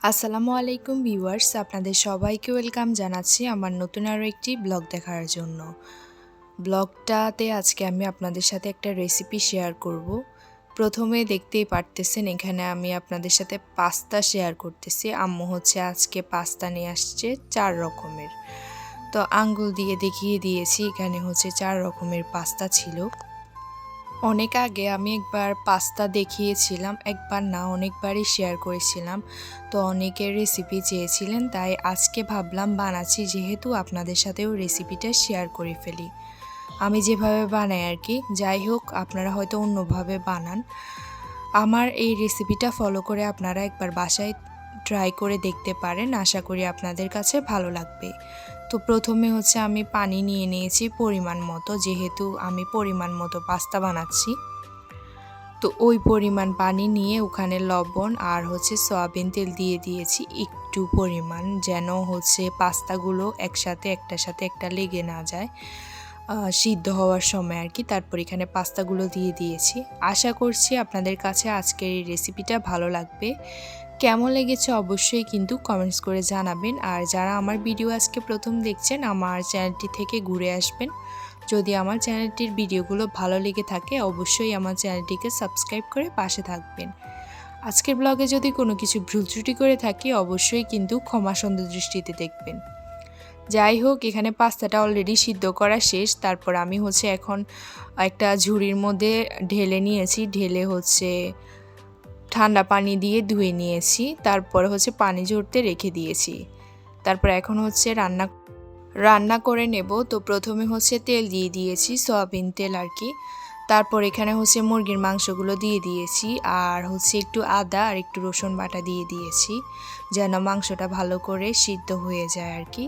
আসসালামু আলাইকুম ভিউয়ার্স, আপনাদের সবাইকে ওয়েলকাম জানাচ্ছি আমার নতুন আরও একটি ব্লগ দেখার জন্য। ব্লগটাতে আজকে আমি আপনাদের সাথে একটা রেসিপি শেয়ার করব। প্রথমে দেখতেই পারতেছেন এখানে আমি আপনাদের সাথে পাস্তা শেয়ার করতেছি। আম্মু হচ্ছে আজকে পাস্তা নিয়ে আসছে 4 রকমের। তো আঙ্গুল দিয়ে দেখিয়ে দিয়েছি এখানে হচ্ছে 4 রকমের পাস্তা ছিল। অনেক আগে আমি একবার পাস্তা দেখিয়েছিলাম, একবার না অনেকবারই শেয়ার করেছিলাম। তো অনেকের রেসিপি চেয়েছিলেন, তাই আজকে ভাবলাম বানাচ্ছি, যেহেতু আপনাদের সাথেও রেসিপিটা শেয়ার করে ফেলি। আমি যেভাবে বানাই আর কি। যাই হোক, আপনারা হয়তো অন্যভাবে বানান। আমার এই রেসিপিটা ফলো করে আপনারা একবার বাসায় ট্রাই করে দেখতে পারেন, আশা করি আপনাদের কাছে ভালো লাগবে। তো প্রথমে হচ্ছে আমি পানি নিয়ে নিয়েছি পরিমাণ মতো, যেহেতু আমি পরিমাণ মতো পাস্তা বানাচ্ছি। তো ওই পরিমাণ পানি নিয়ে ওখানে লবণ আর হচ্ছে সয়াবিন তেল দিয়ে দিয়েছি একটু পরিমাণ, যেন হচ্ছে পাস্তাগুলো একসাথে একটার সাথে একটা লেগে না যায় সিদ্ধ হওয়ার সময় আর কি। তারপর এখানে পাস্তাগুলো দিয়ে দিয়েছি। আশা করছি আপনাদের কাছে আজকের এই রেসিপিটা ভালো লাগবে। কেমন লেগেছে অবশ্যই কিন্তু কমেন্টস করে জানাবেন। আর যারা আমার ভিডিও আজকে প্রথম দেখছেন, আমার চ্যানেলটি থেকে ঘুরে আসবেন। যদি আমার চ্যানেলটির ভিডিওগুলো ভালো লেগে থাকে, অবশ্যই আমার চ্যানেলটিকে সাবস্ক্রাইব করে পাশে থাকবেন। আজকের ব্লগে যদি কোনো কিছু ভুল ত্রুটি করে থাকি, অবশ্যই কিন্তু ক্ষমা সুন্দর দৃষ্টিতে দেখবেন। যাই হোক, এখানে পাস্তাটা অলরেডি সিদ্ধ করা শেষ। তারপর আমি হচ্ছে এখন একটা ঝুড়ির মধ্যে ঢেলে নিয়েছি। ঢেলে হচ্ছে ঠান্ডা পানি দিয়ে ধুয়ে নিয়েছি। তারপরে হচ্ছে পানি ঝরতে রেখে দিয়েছি। তারপর এখন হচ্ছে রান্না করে নেব। তো প্রথমে হচ্ছে তেল দিয়ে দিয়েছি, সয়াবিন তেল আর কি। তারপর এখানে হচ্ছে মুরগির মাংসগুলো দিয়ে দিয়েছি, আর হচ্ছে একটু আদা আর একটু রসুন বাটা দিয়ে দিয়েছি, যেন মাংসটা ভালো করে সিদ্ধ হয়ে যায় আর কি।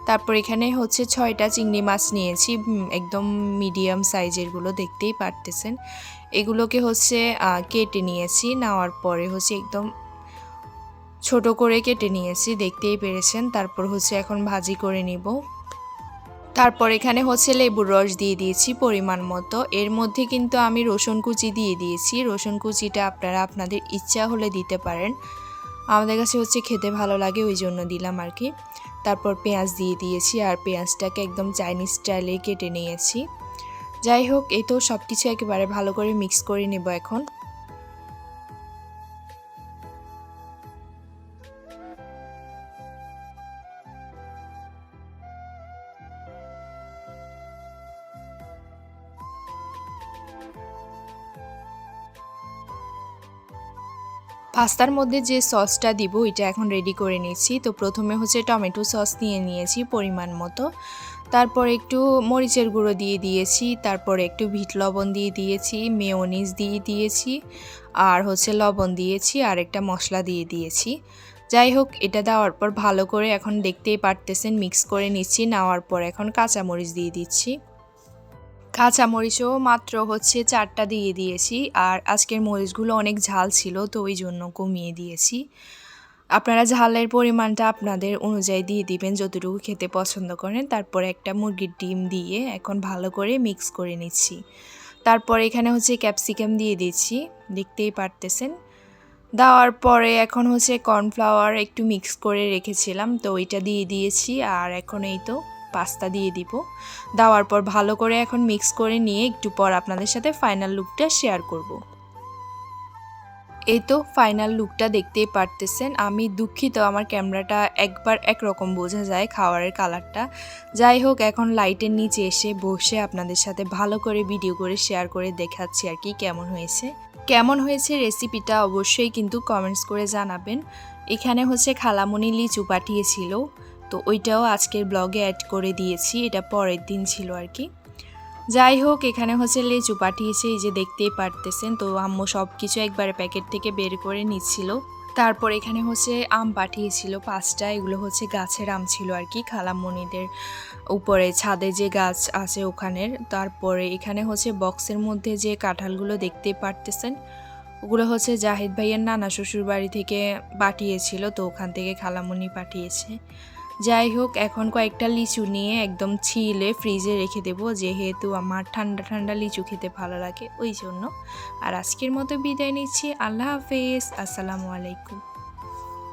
তারপর এখানে হচ্ছে 6টা চিংড়ি মাছ নিয়েছি, একদম মিডিয়াম সাইজেরগুলো, দেখতেই পারতেছেন। এগুলোকে হচ্ছে কেটে নিয়েছি, নেওয়ার পরে হচ্ছে একদম ছোট করে কেটে নিয়েছি, দেখতেই পেরেছেন। তারপর হচ্ছে এখন ভাজি করে নিব। তারপর এখানে হচ্ছে লেবুর রস দিয়ে দিয়েছি পরিমাণ মতো। এর মধ্যে কিন্তু আমি রসুন কুচি দিয়ে দিয়েছি। রসুন কুচিটা আপনারা আপনাদের ইচ্ছা হলে দিতে পারেন, আমাদের কাছে হচ্ছে খেতে ভালো লাগে, ওই জন্য দিলাম আর কি। তারপর পেঁয়াজ দিয়ে দিয়েছি, আর পেঁয়াজটাকে একদম চাইনিজ স্টাইলে কেটে নিয়েছি। যাই হোক, এই তো সব কিছু একেবারে ভালো করে মিক্স করে নেব এখন। পাস্তার মধ্যে যে সসটা দিব, এটা এখন রেডি করে নিচ্ছি। তো প্রথমে হচ্ছে টমেটো সস নিয়ে নিয়েছি পরিমাণ মতো। তারপর একটু মরিচের গুঁড়ো দিয়ে দিয়েছি। তারপর একটু বিট লবণ দিয়ে দিয়েছি, মেয়োনিজ দিয়ে দিয়েছি, আর হচ্ছে লবণ দিয়েছি, আর একটা মশলা দিয়ে দিয়েছি। যাই হোক, এটা দেওয়ার পর ভালো করে এখন দেখতেই পারতেছেন মিক্স করে নিচ্ছি। নেওয়ার পর এখন কাঁচামরিচ দিয়ে দিচ্ছি। কাঁচামরিচও মাত্র হচ্ছে 4টা দিয়ে দিয়েছি, আর আজকের মরিচগুলো অনেক ঝাল ছিল, তো ওই জন্য কমিয়ে দিয়েছি। আপনারা ঝালের পরিমাণটা আপনাদের অনুযায়ী দিয়ে দিবেন, যতটুকু খেতে পছন্দ করেন। তারপরে একটা মুরগির ডিম দিয়ে এখন ভালো করে মিক্স করে নিচ্ছি। তারপর এখানে হচ্ছে ক্যাপসিকাম দিয়ে দিচ্ছি, দেখতেই পারতেছেন। দেওয়ার পরে এখন হচ্ছে কর্নফ্লাওয়ার একটু মিক্স করে রেখেছিলাম, তো ওইটা দিয়ে দিয়েছি। আর এখন এই তো পাস্তা দিয়ে দিব। দেওয়ার পর ভালো করে এখন মিক্স করে নিয়ে একটু পর আপনাদের সাথে ফাইনাল লুকটা শেয়ার করব। এই তো ফাইনাল লুকটা দেখতেই পারতেছেন। আমি দুঃখিত, আমার ক্যামেরাটা একবার একরকম বোঝা যায় খাবারের কালারটা। যাই হোক, এখন লাইটের নিচে এসে বসে আপনাদের সাথে ভালো করে ভিডিও করে শেয়ার করে দেখাচ্ছি আর কি কেমন হয়েছে রেসিপিটা অবশ্যই কিন্তু কমেন্টস করে জানাবেন। এখানে হচ্ছে খালামণি লিচু পাঠিয়েছিল, তো ওইটাও আজকের ব্লগে অ্যাড করে দিয়েছি, এটা পরের দিন ছিল আর কি। যাই হোক, এখানে হচ্ছে লিচু পাঠিয়েছে, এই যে দেখতেই পারতেছেন। তো আম্মু সব কিছু একবারে প্যাকেট থেকে বের করে নিচ্ছিল। তারপর এখানে হচ্ছে আম পাঠিয়েছিল 5টা, এগুলো হচ্ছে গাছের আম ছিল আর কি, খালামণিদের উপরে ছাদে যে গাছ আছে ওখানের। তারপরে এখানে হচ্ছে বক্সের মধ্যে যে কাঁঠালগুলো দেখতেই পারতেছেন, ওগুলো হচ্ছে জাহিদ ভাইয়ের নানা শ্বশুর বাড়ি থেকে পাঠিয়েছিল, তো ওখান থেকে খালামণি পাঠিয়েছে। যাই হোক, এখন কয়েকটা লিচু নিয়ে একদম ছিলে ফ্রিজে রেখে দেবো, যেহেতু আমার ঠান্ডা ঠান্ডা লিচু খেতে ভালো লাগে, ওই জন্য। আর আজকের মতো বিদায় নিচ্ছি। আল্লাহ হাফেজ, আসসালামু আলাইকুম।